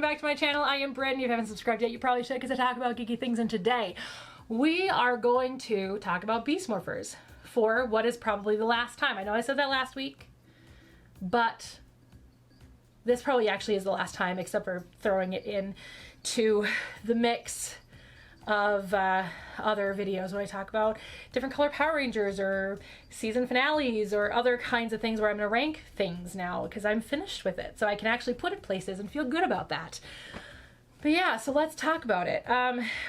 back to my channel. I am Britt, and if you haven't subscribed yet, you probably should because I talk about geeky things, and today we are going to talk about Beast Morphers for what is probably the last time. I know I said that last week, but this probably actually is the last time, except for throwing it in to the mix of other videos when I talk about different color Power Rangers or season finales or other kinds of things where I'm going to rank things now because I'm finished with it, so I can actually put it places and feel good about that. But yeah, so let's talk about it.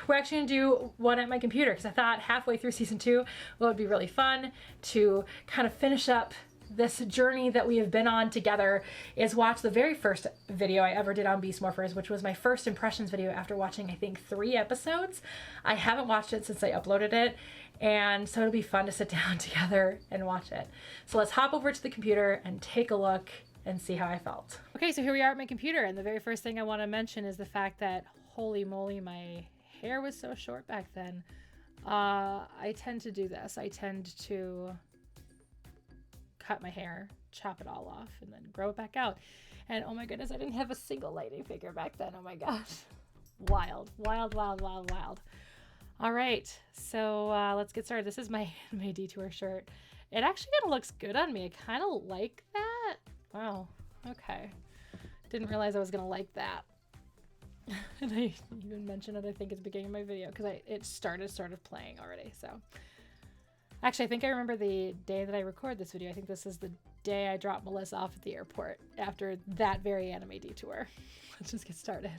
We're actually going to do one at my computer because I thought halfway through season 2 well, it would be really fun to kind of finish up this journey that we have been on together, is watch the very first video I ever did on Beast Morphers, which was my first impressions video after watching, I think, 3 episodes. I haven't watched it since I uploaded it, and so it'll be fun to sit down together and watch it. So let's hop over to the computer and take a look and see how I felt. Okay, so here we are at my computer, and the very first thing I want to mention is the fact that, holy moly, my hair was so short back then. I tend to do this. I tend to cut my hair, chop it all off, and then grow it back out. And oh my goodness, I didn't have a single lightning figure back then. Oh my gosh. Wild, wild, wild, wild, wild. All right, so let's get started. This is my Detour shirt. It actually kind of looks good on me. I kind of like that. Wow, okay. Didn't realize I was gonna like that. And I even mentioned it, I think, at the beginning of my video, because it started playing already, so. Actually, I think I remember the day that I record this video. I think this is the day I dropped Melissa off at the airport after that very anime detour. Let's just get started.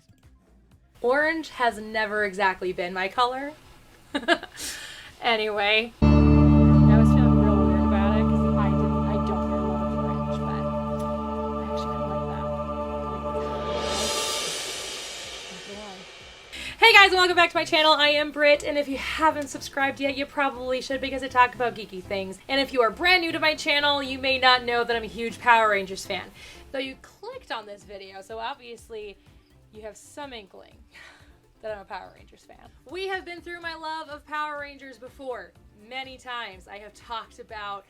Orange has never exactly been my color. Anyway, I was feeling real weird about it because I don't wear a lot of orange, but I actually kind of like that. Hey guys, and welcome back to my channel. I am Britt, and if you haven't subscribed yet, you probably should because I talk about geeky things. And if you are brand new to my channel, you may not know that I'm a huge Power Rangers fan. Though you clicked on this video, so obviously you have some inkling that I'm a Power Rangers fan. We have been through my love of Power Rangers before, many times. I have talked about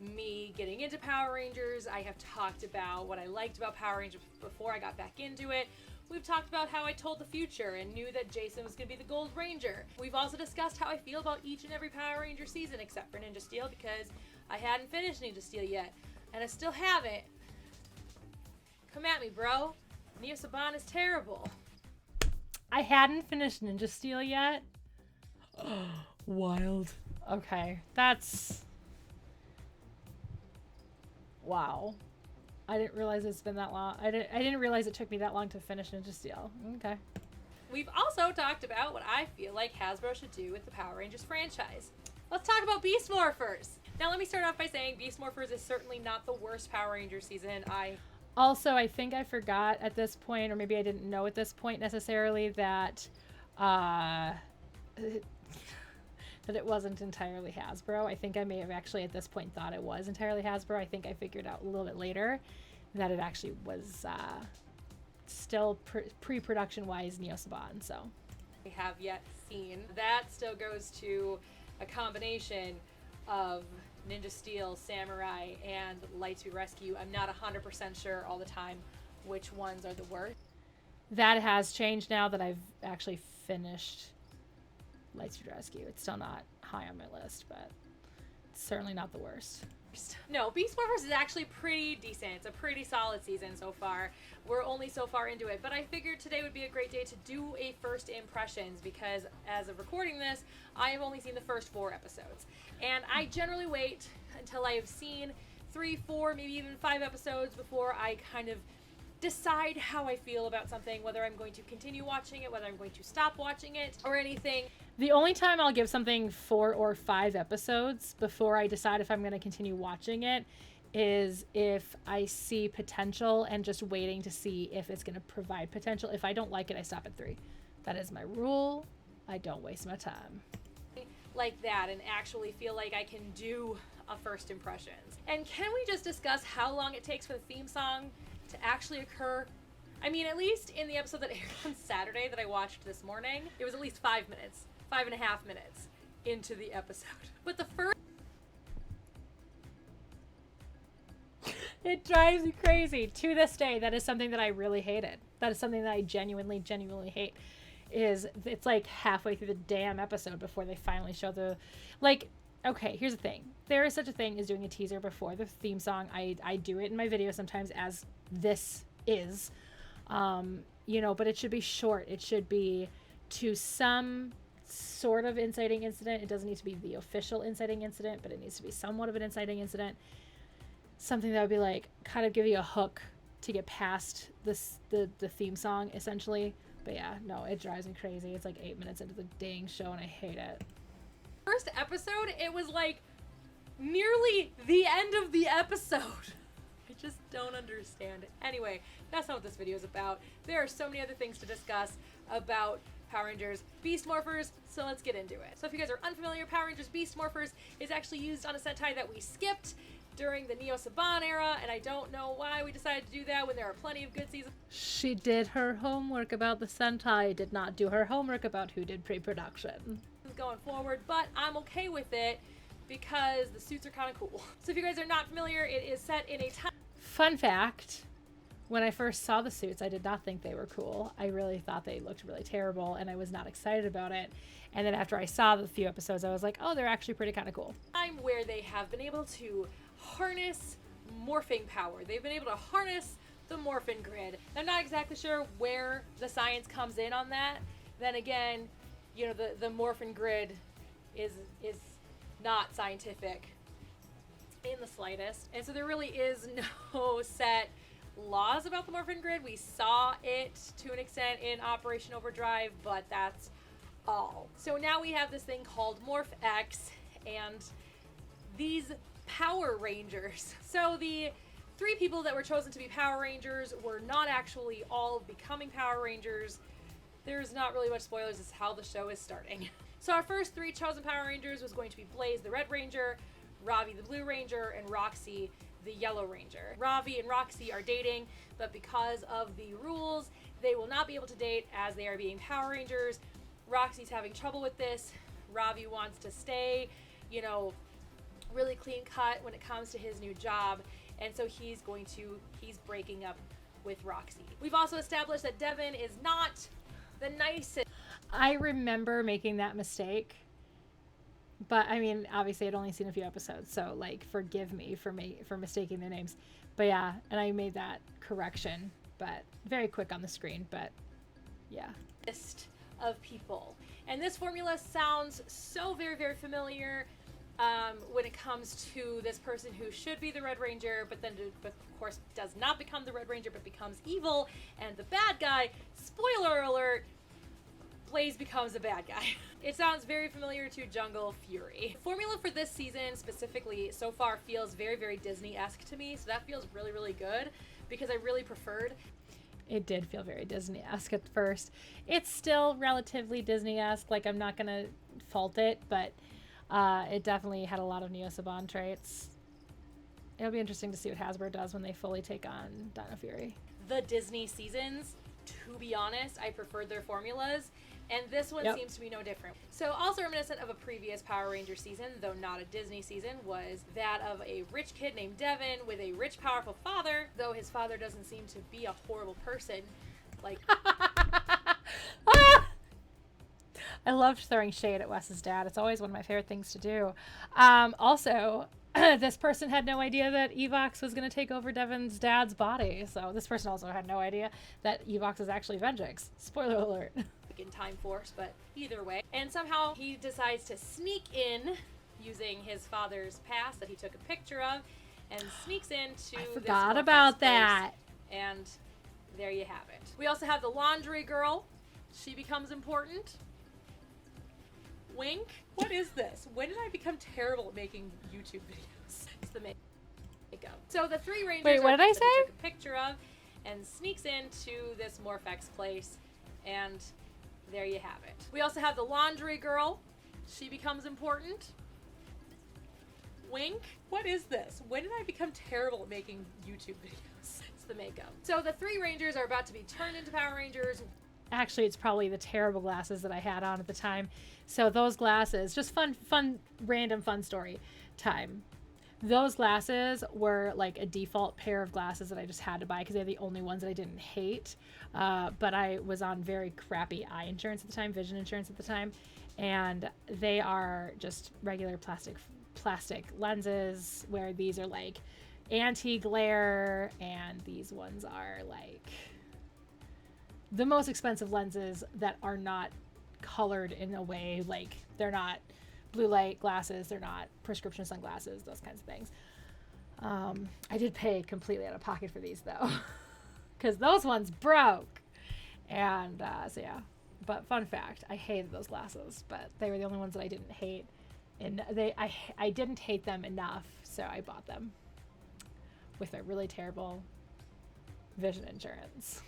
me getting into Power Rangers. I have talked about what I liked about Power Rangers before I got back into it. We've talked about how I told the future and knew that Jason was going to be the Gold Ranger. We've also discussed how I feel about each and every Power Ranger season except for Ninja Steel because I hadn't finished Ninja Steel yet. And I still haven't. Come at me, bro. Neo Saban is terrible. I hadn't finished Ninja Steel yet? Wild. Okay, that's... Wow. I didn't realize it's been that long. I didn't realize it took me that long to finish Ninja Steel. Okay. We've also talked about what I feel like Hasbro should do with the Power Rangers franchise. Let's talk about Beast Morphers. Now let me start off by saying Beast Morphers is certainly not the worst Power Ranger season. I think I forgot at this point, or maybe I didn't know at this point necessarily, that that it wasn't entirely Hasbro. I think I may have actually at this point thought it was entirely Hasbro. I think I figured out a little bit later that it actually was still pre-production wise Neo Saban, so. We have yet seen. That still goes to a combination of Ninja Steel, Samurai, and Lightspeed Rescue. I'm not 100% sure all the time which ones are the worst. That has changed now that I've actually finished Lightspeed Rescue. It's still not high on my list, but it's certainly not the worst. No, Beast Morphers is actually pretty decent. It's a pretty solid season so far. We're only so far into it, but I figured today would be a great day to do a first impressions because as of recording this, I have only seen the first 4 episodes. And I generally wait until I have seen 3, 4, maybe even 5 episodes before I kind of decide how I feel about something, whether I'm going to continue watching it, whether I'm going to stop watching it, or anything. The only time I'll give something 4 or 5 episodes before I decide if I'm going to continue watching it is if I see potential and just waiting to see if it's going to provide potential. If I don't like it, I stop at 3. That is my rule. I don't waste my time. Like that, and actually feel like I can do a first impressions. And can we just discuss how long it takes for the theme song to actually occur? I mean, at least in the episode that aired on Saturday that I watched this morning, it was at least 5 minutes, 5.5 minutes into the episode. But the first... It drives me crazy. To this day, that is something that I really hated. That is something that I genuinely hate. Is it's like halfway through the damn episode before they finally show the, like, okay, here's the thing. There is such a thing as doing a teaser before the theme song. I do it in my video sometimes as this is, you know, but it should be short. It should be to some sort of inciting incident. It doesn't need to be the official inciting incident, but it needs to be somewhat of an inciting incident. Something that would be like, kind of give you a hook to get past this, the theme song, essentially. But yeah, no, it drives me crazy. It's like 8 minutes into the dang show and I hate it. First episode, it was like nearly the end of the episode. I just don't understand it. Anyway, that's not what this video is about. There are so many other things to discuss about Power Rangers Beast Morphers, so let's get into it. So if you guys are unfamiliar, Power Rangers Beast Morphers is actually used on a Sentai that we skipped during the Neo Saban era, and I don't know why we decided to do that when there are plenty of good seasons. She did her homework about the Sentai, did not do her homework about who did pre-production. Going forward, but I'm okay with it because the suits are kind of cool. So if you guys are not familiar, it is set in a time. Fun fact, when I first saw the suits, I did not think they were cool. I really thought they looked really terrible and I was not excited about it. And then after I saw the few episodes, I was like, oh, they're actually pretty kind of cool. Time where they have been able to harness morphing power. They've been able to harness the morphin grid. I'm not exactly sure where the science comes in on that. Then again, you know, the morphin grid is not scientific in the slightest. And so there really is no set laws about the morphin grid. We saw it to an extent in Operation Overdrive, but that's all. So now we have this thing called Morph X and these Power Rangers. So the 3 people that were chosen to be Power Rangers were not actually all becoming Power Rangers. There's not really much spoilers as to how the show is starting. So our first 3 chosen Power Rangers was going to be Blaze the Red Ranger, Ravi the Blue Ranger, and Roxy the Yellow Ranger. Ravi and Roxy are dating, but because of the rules, they will not be able to date as they are being Power Rangers. Roxy's having trouble with this. Ravi wants to stay, you know, really clean cut when it comes to his new job, and so he's breaking up with Roxy. We've also established that Devin is not the nicest. I remember making that mistake, but I mean, obviously I'd only seen a few episodes, so like, forgive me for mistaking their names. But yeah, and I made that correction, but very quick on the screen, but yeah. List of people, and this formula sounds so very familiar when it comes to this person who should be the Red Ranger, but of course does not become the Red Ranger, but becomes evil and the bad guy. Spoiler alert, Blaze becomes a bad guy. It sounds very familiar to Jungle Fury. The formula for this season specifically so far feels very Disney-esque to me, so that feels really good because I really preferred. It did feel very Disney-esque at first. It's still relatively Disney-esque, like I'm not gonna fault it, but it definitely had a lot of Neo Saban traits. It'll be interesting to see what Hasbro does when they fully take on Dino Fury. The Disney seasons, to be honest, I preferred their formulas, and this one seems to be no different. So also reminiscent of a previous Power Ranger season, though not a Disney season, was that of a rich kid named Devin with a rich, powerful father, though his father doesn't seem to be a horrible person. Like... I loved throwing shade at Wes's dad. It's always one of my favorite things to do. Also, this person had no idea that Evox was going to take over Devin's dad's body. So this person also had no idea that Evox is actually Vengeance. Spoiler alert. In Time Force, but either way. And somehow he decides to sneak in using his father's past that he took a picture of and sneaks into I forgot about that. And there you have it. We also have the laundry girl. She becomes important. Wink. What is this? When did I become terrible at making YouTube videos? It's the makeup. So the 3 Rangers Wait, what did I say? Took a picture of and sneaks into this Morphex place, and there you have it. We also have the laundry girl. She becomes important. Wink. What is this? When did I become terrible at making YouTube videos? It's the makeup. So the 3 Rangers are about to be turned into Power Rangers. Actually, it's probably the terrible glasses that I had on at the time. So those glasses, just fun, random fun story time. Those glasses were like a default pair of glasses that I just had to buy because they're the only ones that I didn't hate. But I was on very crappy eye insurance at the time, vision insurance at the time, and they are just regular plastic lenses where these are like anti-glare, and these ones are like the most expensive lenses that are not colored in a way, like they're not blue light glasses, they're not prescription sunglasses, those kinds of things. I did pay completely out of pocket for these though, because those ones broke. And so yeah, but fun fact, I hated those glasses, but they were the only ones that I didn't hate, and I didn't hate them enough, so I bought them with a really terrible vision insurance.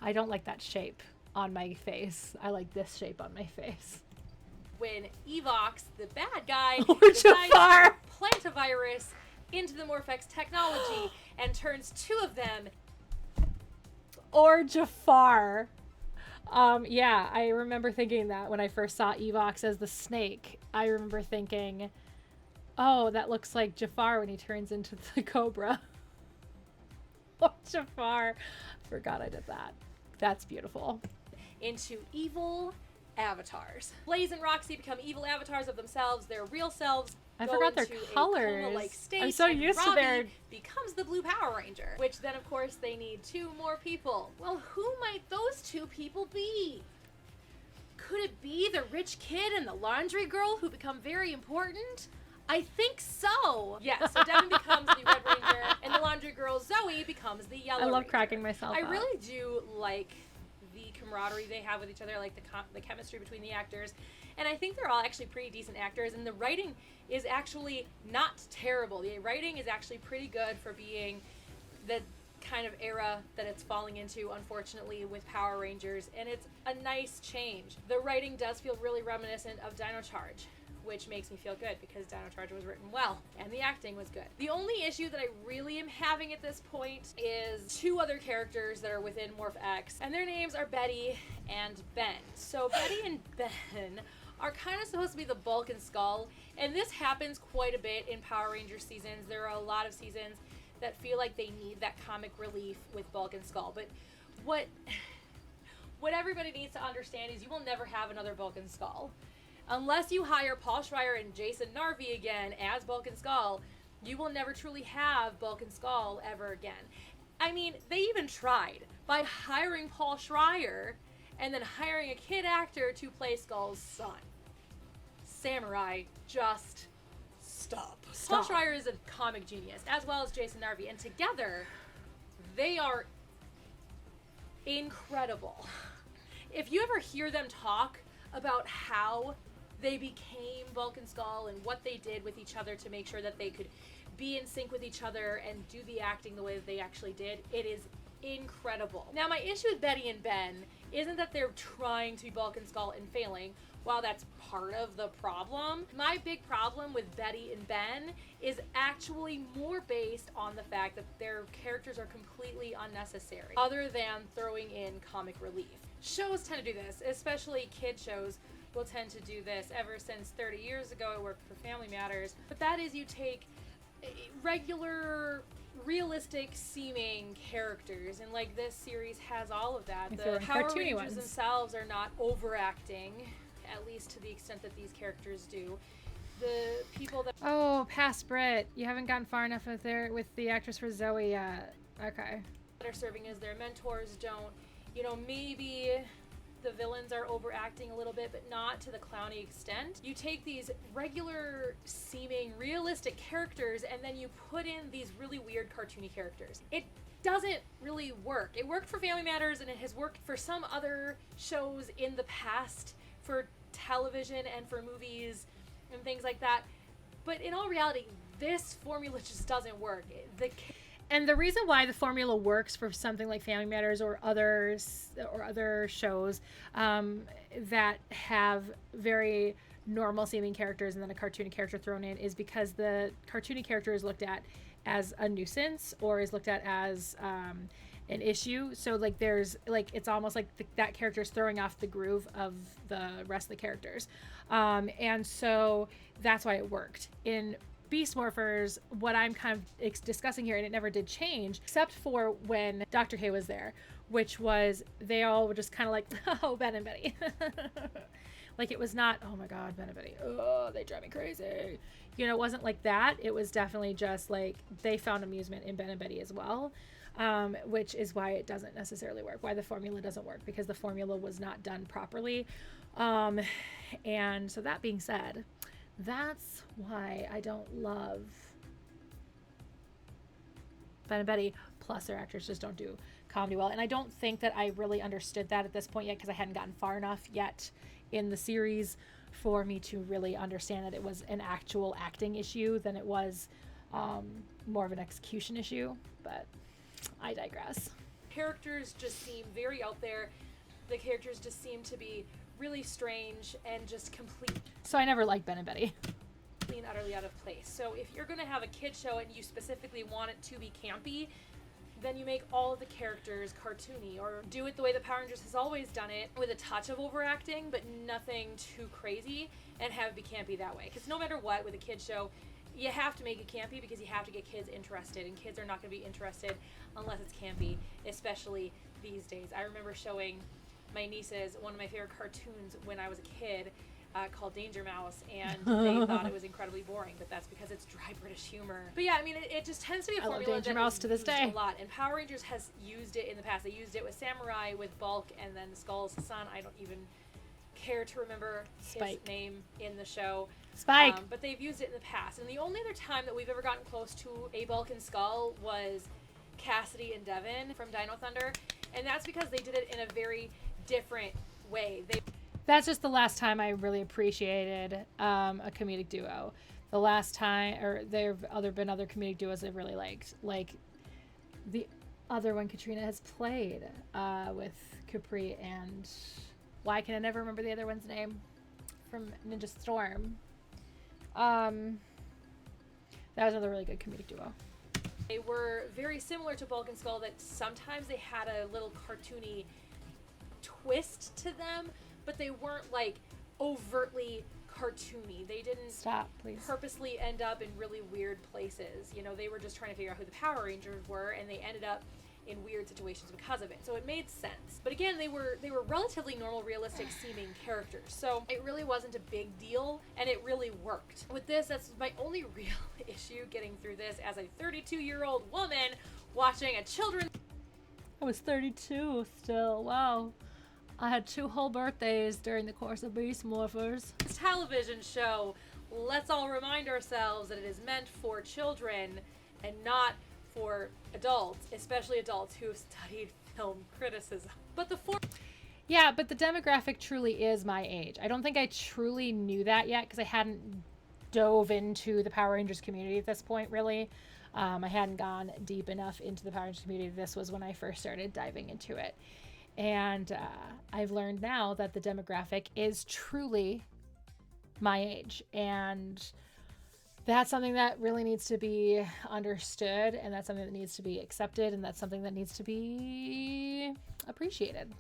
I don't like that shape on my face. I like this shape on my face. When Evox, the bad guy, Or decides Jafar. to plant a virus into the Morphex technology and turns 2 of them. Or Jafar. Yeah, I remember thinking that when I first saw Evox as the snake. I remember thinking, oh, that looks like Jafar when he turns into the cobra. Or Jafar. Forgot I did that. That's beautiful. Into evil avatars. Blaze and Roxy become evil avatars of themselves. Their real selves I go forgot their into colors. a coma-like state. I'm so and used to Robbie their... becomes the Blue Power Ranger. Which then, of course, they need 2 more people. Well, who might those 2 people be? Could it be the rich kid and the laundry girl who become very important? I think so. Yes, so Devin becomes the Red Ranger, and the laundry girl Zoe becomes the Yellow I love Ranger. cracking myself I up. really do like the camaraderie they have with each other, like the chemistry between the actors, and I think they're all actually pretty decent actors, and the writing is actually not terrible. The writing is actually pretty good for being the kind of era that it's falling into, unfortunately, with Power Rangers, and it's a nice change. The writing does feel really reminiscent of Dino Charge, which makes me feel good because Dino Charge was written well and the acting was good. The only issue that I really am having at this point is 2 other characters that are within Morph X, and their names are Betty and Ben. So Betty and Ben are kind of supposed to be the Bulk and Skull, and this happens quite a bit in Power Rangers seasons. There are a lot of seasons that feel like they need that comic relief with Bulk and Skull, but what everybody needs to understand is you will never have another Bulk and Skull. Unless you hire Paul Schreier and Jason Narvi again as Bulk and Skull, you will never truly have Bulk and Skull ever again. I mean, they even tried by hiring Paul Schreier and then hiring a kid actor to play Skull's son. Samurai, just stop. Paul Schreier is a comic genius, as well as Jason Narvi, and together, they are incredible. If you ever hear them talk about how they became Bulk and Skull and what they did with each other to make sure that they could be in sync with each other and do the acting the way that they actually did, it is incredible. Now, my issue with Betty and Ben isn't that they're trying to be Bulk and Skull and failing. While that's part of the problem, my big problem with Betty and Ben is actually more based on the fact that their characters are completely unnecessary, other than throwing in comic relief. Shows tend to do this, especially kid shows will tend to do this. Ever since 30 years ago, I worked for Family Matters. But that is, you take regular, realistic seeming characters, and like this series has all of that. The Power Rangers themselves are not overacting, at least to the extent that these characters do. The people that... Oh, past Brit. You haven't gotten far enough with the actress for Zoe yet. Okay. ...that are serving as their mentors don't, maybe the villains are overacting a little bit, but not to the clowny extent. You take these regular seeming realistic characters and then you put in these really weird cartoony characters. It doesn't really work. It worked for Family Matters and it has worked for some other shows in the past for television and for movies and things like that. But in all reality, this formula just doesn't work. And the reason why the formula works for something like Family Matters or other shows that have very normal seeming characters and then a cartoony character thrown in is because the cartoony character is looked at as a nuisance or is looked at as an issue. So like there's like, it's almost like that character is throwing off the groove of the rest of the characters. And so that's why it worked. In Beast Morphers, what I'm kind of discussing here, and it never did change, except for when Dr. K was there, which was they all were just kind of like, oh, Ben and Betty. Like, it was not, oh my God, Ben and Betty, oh, they drive me crazy. You know, it wasn't like that. It was definitely just like they found amusement in Ben and Betty as well, which is why it doesn't necessarily work, why the formula doesn't work, because the formula was not done properly. And so that being said, that's why I don't love Ben and Betty. Plus, their actors just don't do comedy well. And I don't think that I really understood that at this point yet, because I hadn't gotten far enough yet in the series for me to really understand that it was an actual acting issue than it was more of an execution issue. But I digress. Characters just seem very out there. The characters just seem to be really strange and just complete. So I never liked Ben and Betty. And utterly out of place. So if you're going to have a kid show and you specifically want it to be campy, then you make all of the characters cartoony, or do it the way that Power Rangers has always done it, with a touch of overacting, but nothing too crazy, and have it be campy that way. Because no matter what, with a kid show, you have to make it campy because you have to get kids interested, and kids are not going to be interested unless it's campy, especially these days. I remember showing my nieces one of my favorite cartoons when I was a kid, called Danger Mouse, and they thought it was incredibly boring, but that's because it's dry British humor. But yeah, I mean, it just tends to be a formula Danger that Mouse is to this used day. a lot, and Power Rangers has used it in the past. They used it with Samurai, with Bulk, and then Skull's son. I don't even care to remember his name in the show. Spike. But they've used it in the past, and the only other time that we've ever gotten close to a Bulk and Skull was Cassidy and Devin from Dino Thunder, and that's because they did it in a very different way. That's just the last time I really appreciated a comedic duo. The last time, or there have been other comedic duos I've really liked. Like the other one Katrina has played with Capri and, why can I never remember the other one's name? From Ninja Storm. That was another really good comedic duo. They were very similar to Bulk and Skull, that sometimes they had a little cartoony twist to them, but they weren't like overtly cartoony. They didn't purposely end up in really weird places. You know, they were just trying to figure out who the Power Rangers were, and they ended up in weird situations because of it. So it made sense. But again, they were relatively normal, realistic seeming characters. So it really wasn't a big deal, and it really worked. With this, that's my only real issue getting through this as a 32-year-old woman watching a children's... I was 32 still. Wow. I had 2 whole birthdays during the course of Beast Morphers. This television show, let's all remind ourselves that it is meant for children and not for adults, especially adults who have studied film criticism. But the demographic truly is my age. I don't think I truly knew that yet because I hadn't dove into the Power Rangers community at this point, really. I hadn't gone deep enough into the Power Rangers community. This was when I first started diving into it. And I've learned now that the demographic is truly my age. And that's something that really needs to be understood. And that's something that needs to be accepted. And that's something that needs to be appreciated.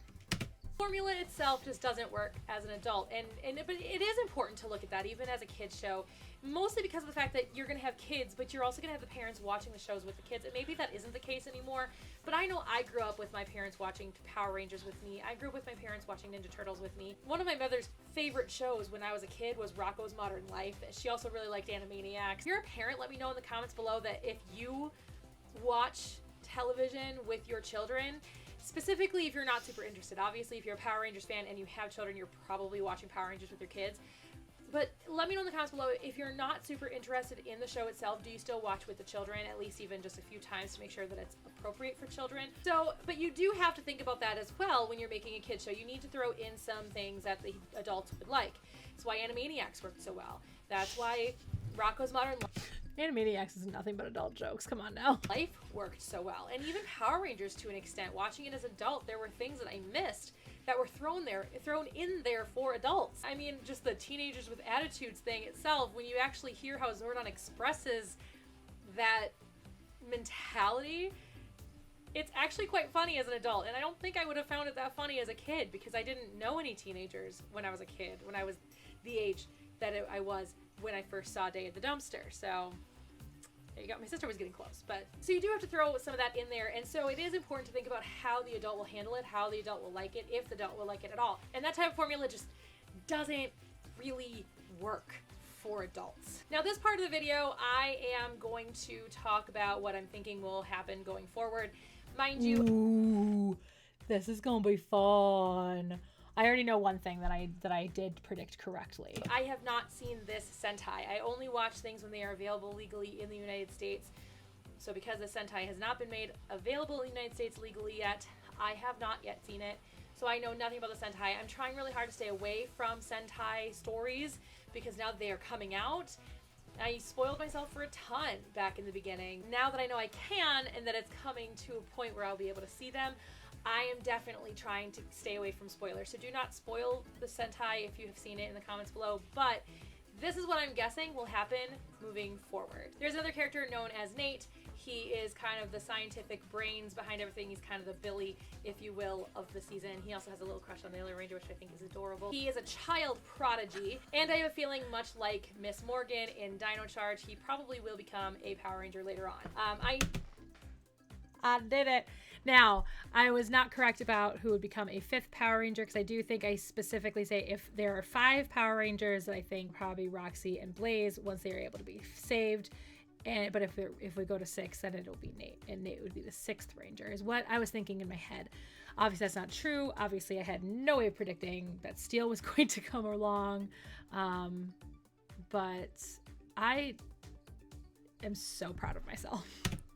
Formula itself just doesn't work as an adult. But it is important to look at that, even as a kid's show. Mostly because of the fact that you're going to have kids, but you're also going to have the parents watching the shows with the kids. And maybe that isn't the case anymore. But I know I grew up with my parents watching Power Rangers with me. I grew up with my parents watching Ninja Turtles with me. One of my mother's favorite shows when I was a kid was Rocko's Modern Life. She also really liked Animaniacs. If you're a parent, let me know in the comments below that if you watch television with your children, specifically if you're not super interested. Obviously, if you're a Power Rangers fan and you have children, you're probably watching Power Rangers with your kids. But let me know in the comments below, if you're not super interested in the show itself, do you still watch with the children, at least even just a few times to make sure that it's appropriate for children? So, but you do have to think about that as well when you're making a kid's show. You need to throw in some things that the adults would like. That's why Animaniacs worked so well. That's why Rocko's Modern Life... Animaniacs is nothing but adult jokes. Come on now. Life worked so well. And even Power Rangers to an extent. Watching it as an adult, there were things that I missed that were thrown in there for adults. I mean, just the teenagers with attitudes thing itself, when you actually hear how Zordon expresses that mentality, it's actually quite funny as an adult. And I don't think I would have found it that funny as a kid because I didn't know any teenagers when I was a kid, when I was the age that I was when I first saw Day at the Dumpster. So there you go. My sister was getting close, but so you do have to throw some of that in there. And so it is important to think about how the adult will handle it, how the adult will like it, if the adult will like it at all. And that type of formula just doesn't really work for adults. Now, this part of the video, I am going to talk about what I'm thinking will happen going forward. Mind you, Ooh, this is gonna be fun. I already know one thing that I did predict correctly. I have not seen this Sentai. I only watch things when they are available legally in the United States. So because the Sentai has not been made available in the United States legally yet, I have not yet seen it. So I know nothing about the Sentai. I'm trying really hard to stay away from Sentai stories because now they are coming out. I spoiled myself for a ton back in the beginning. Now that I know I can and that it's coming to a point where I'll be able to see them, I am definitely trying to stay away from spoilers. So do not spoil the Sentai if you have seen it in the comments below. But this is what I'm guessing will happen moving forward. There's another character known as Nate. He is kind of the scientific brains behind everything. He's kind of the Billy, if you will, of the season. He also has a little crush on the Yellow Ranger, which I think is adorable. He is a child prodigy, and I have a feeling, much like Miss Morgan in Dino Charge, he probably will become a Power Ranger later on. I did it. Now, I was not correct about who would become a 5th Power Ranger, because I do think I specifically say if there are 5 Power Rangers, I think probably Roxy and Blaze, once they are able to be saved. But if we go to 6, then it'll be Nate, and Nate would be the 6th Ranger, is what I was thinking in my head. Obviously, that's not true. Obviously, I had no way of predicting that Steel was going to come along. But I am so proud of myself.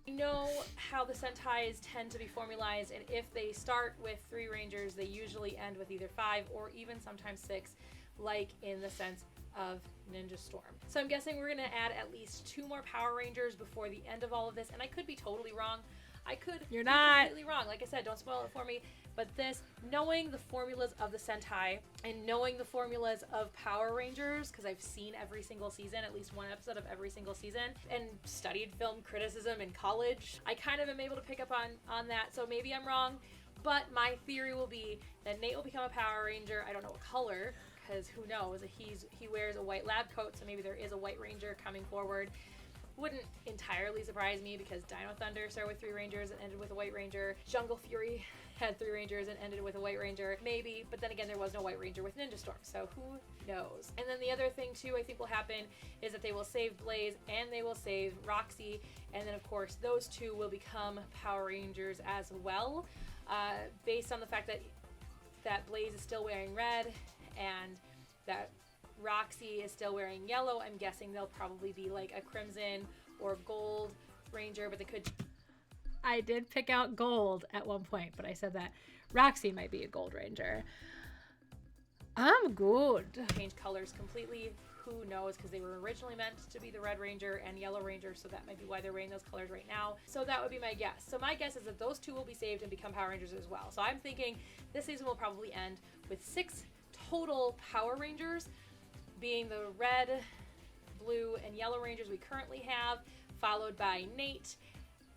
I know how the Sentais tend to be formalized, and if they start with 3 Rangers, they usually end with either 5 or even sometimes 6, like in the sense of Ninja Storm. So I'm guessing we're gonna add at least 2 more Power Rangers before the end of all of this, and I could be totally wrong. I could You're be not completely wrong. Like I said, don't spoil it for me. But this, knowing the formulas of the Sentai and knowing the formulas of Power Rangers, because I've seen every single season, at least one episode of every single season, and studied film criticism in college, I kind of am able to pick up on that. So maybe I'm wrong, but my theory will be that Nate will become a Power Ranger. I don't know what color, because who knows? He wears a white lab coat, so maybe there is a White Ranger coming forward. Wouldn't entirely surprise me because Dino Thunder started with 3 Rangers and ended with a White Ranger. Jungle Fury had 3 Rangers and ended with a White Ranger. Maybe, but then again, there was no White Ranger with Ninja Storm, so who knows? And then the other thing too I think will happen is that they will save Blaze and they will save Roxy, and then of course those 2 will become Power Rangers as well, based on the fact that Blaze is still wearing red and that Roxy is still wearing yellow. I'm guessing they'll probably be like a crimson or gold ranger, but they could. I did pick out gold at one point, but I said that Roxy might be a gold ranger. I'm good. Change colors completely. Who knows? Because they were originally meant to be the Red Ranger and Yellow Ranger, so that might be why they're wearing those colors right now. So that would be my guess. So my guess is that those 2 will be saved and become Power Rangers as well. So I'm thinking this season will probably end with 6 total Power Rangers, being the red, blue, and yellow Rangers we currently have, followed by Nate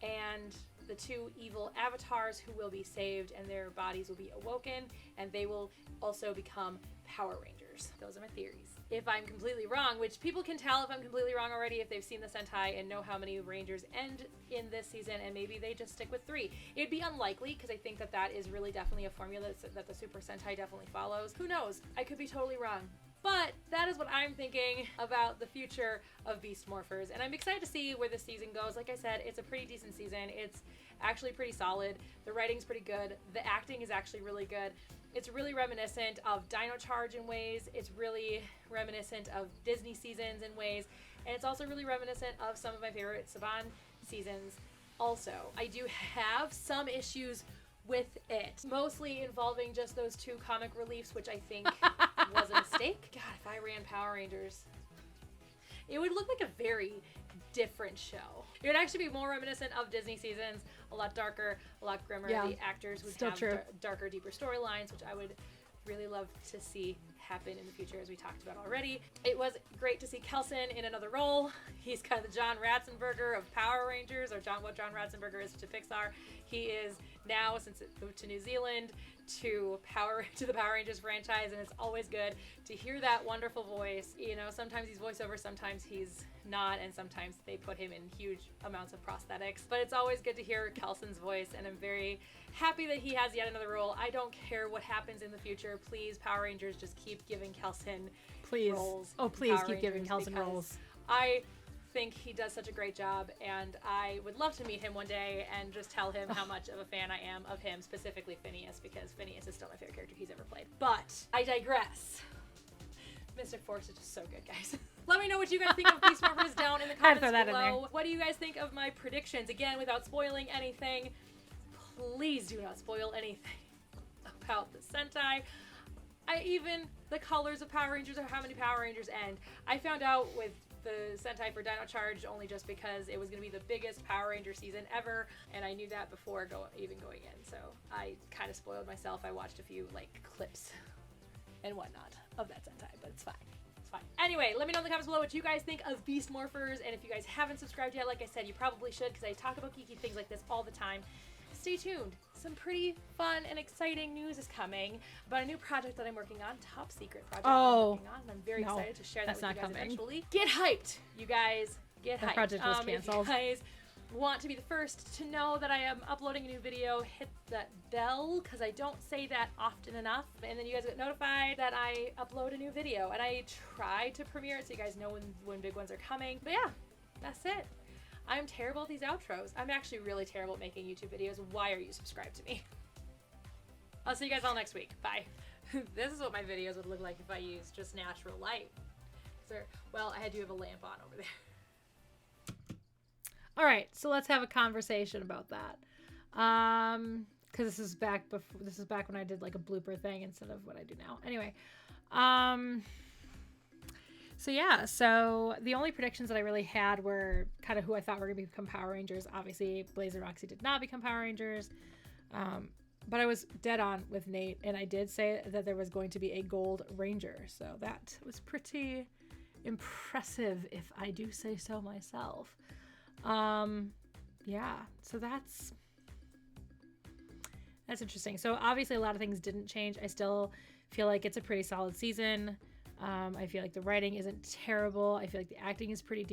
and the 2 evil avatars who will be saved and their bodies will be awoken, and they will also become Power Rangers. Those are my theories. If I'm completely wrong, which people can tell if I'm completely wrong already if they've seen the Sentai and know how many Rangers end in this season, and maybe they just stick with 3. It'd be unlikely because I think that is really definitely a formula that the Super Sentai definitely follows. Who knows? I could be totally wrong. But that is what I'm thinking about the future of Beast Morphers, and I'm excited to see where this season goes. Like I said, it's a pretty decent season. It's actually pretty solid. The writing's pretty good. The acting is actually really good. It's really reminiscent of Dino Charge in ways. It's really reminiscent of Disney seasons in ways, and it's also really reminiscent of some of my favorite Saban seasons also. I do have some issues with it, mostly involving just those 2 comic reliefs, which I think was a mistake. God, if I ran Power Rangers, it would look like a very different show. It would actually be more reminiscent of Disney seasons, a lot darker, a lot grimmer. Yeah, the actors would still have true. Darker, deeper storylines, which I would really love to see happen in the future, as we talked about already. It was great to see Kelson in another role. He's kind of the John Ratzenberger of Power Rangers, or what John Ratzenberger is to Pixar. He is now, since it moved to New Zealand, to the Power Rangers franchise, and it's always good to hear that wonderful voice. You know, sometimes he's voiceover, sometimes he's not, and sometimes they put him in huge amounts of prosthetics. But it's always good to hear Kelson's voice, and I'm very happy that he has yet another role. I don't care what happens in the future. Please, Power Rangers, just keep giving Kelson roles. Oh, please keep giving Kelson roles. I think he does such a great job, and I would love to meet him one day and just tell him how much of a fan I am of him, specifically Phineas, because Phineas is still my favorite character he's ever played. But I digress. Mystic Force is just so good, guys. Let me know what you guys think of Beast Morphers down in the comments below. What do you guys think of my predictions? Again, without spoiling anything, please do not spoil anything about the Sentai. The colors of Power Rangers, or how many Power Rangers end. I found out with the Sentai for Dino Charge only just because it was going to be the biggest Power Ranger season ever, and I knew that before even going in, so I kind of spoiled myself. I watched a few clips and whatnot of that Sentai, but it's fine. It's fine. Anyway, let me know in the comments below what you guys think of Beast Morphers, and if you guys haven't subscribed yet, like I said, you probably should, because I talk about geeky things like this all the time. Stay tuned. Some pretty fun and exciting news is coming about a new project that I'm working on, top secret project I'm working on, and I'm very excited to share that with you guys eventually. Get hyped, you guys. Get hyped. The project was canceled. If you guys want to be the first to know that I am uploading a new video, hit that bell, because I don't say that often enough, and then you guys get notified that I upload a new video, and I try to premiere it so you guys know when big ones are coming. But yeah, that's it. I'm terrible at these outros. I'm actually really terrible at making YouTube videos. Why are you subscribed to me? I'll see you guys all next week. Bye. This is what my videos would look like if I used just natural light. Well, I do have a lamp on over there. All right, so let's have a conversation about that. Because this is back when I did a blooper thing instead of what I do now. Anyway, So the only predictions that I really had were kind of who I thought were going to become Power Rangers. Obviously, Blaze and Roxy did not become Power Rangers. But I was dead on with Nate, and I did say that there was going to be a Gold Ranger. So that was pretty impressive, if I do say so myself. Yeah, so that's interesting. So obviously a lot of things didn't change. I still feel like it's a pretty solid season. I feel like the writing isn't terrible. I feel like the acting is pretty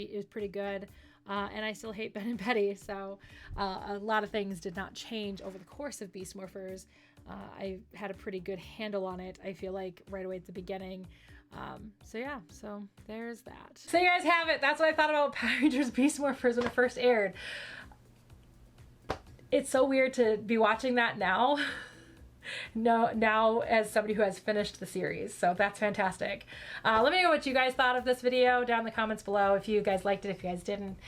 good. And I still hate Ben and Betty. So a lot of things did not change over the course of Beast Morphers. I had a pretty good handle on it, I feel like, right away at the beginning. So there's that. So you guys have it. That's what I thought about Power Rangers Beast Morphers when it first aired. It's so weird to be watching that now. Now as somebody who has finished the series, so that's fantastic. Let me know what you guys thought of this video down in the comments below. If you guys liked it, if you guys didn't,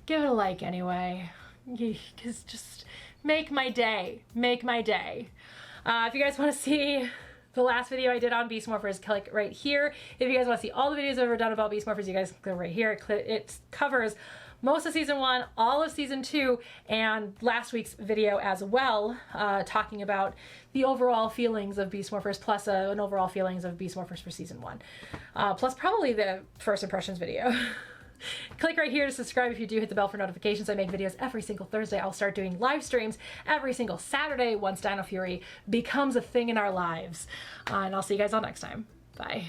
give it a like anyway, because just make my day. If you guys want to see the last video I did on Beast Morphers, click right here. If you guys want to see all the videos I've ever done about Beast Morphers, you guys click right here. It covers most of season 1, all of season 2, and last week's video as well, talking about the overall feelings of Beast Morphers, plus an overall feelings of Beast Morphers for season 1, plus probably the first impressions video. Click right here to subscribe if you do. Hit the bell for notifications. I make videos every single Thursday. I'll start doing live streams every single Saturday once Dino Fury becomes a thing in our lives. And I'll see you guys all next time. Bye.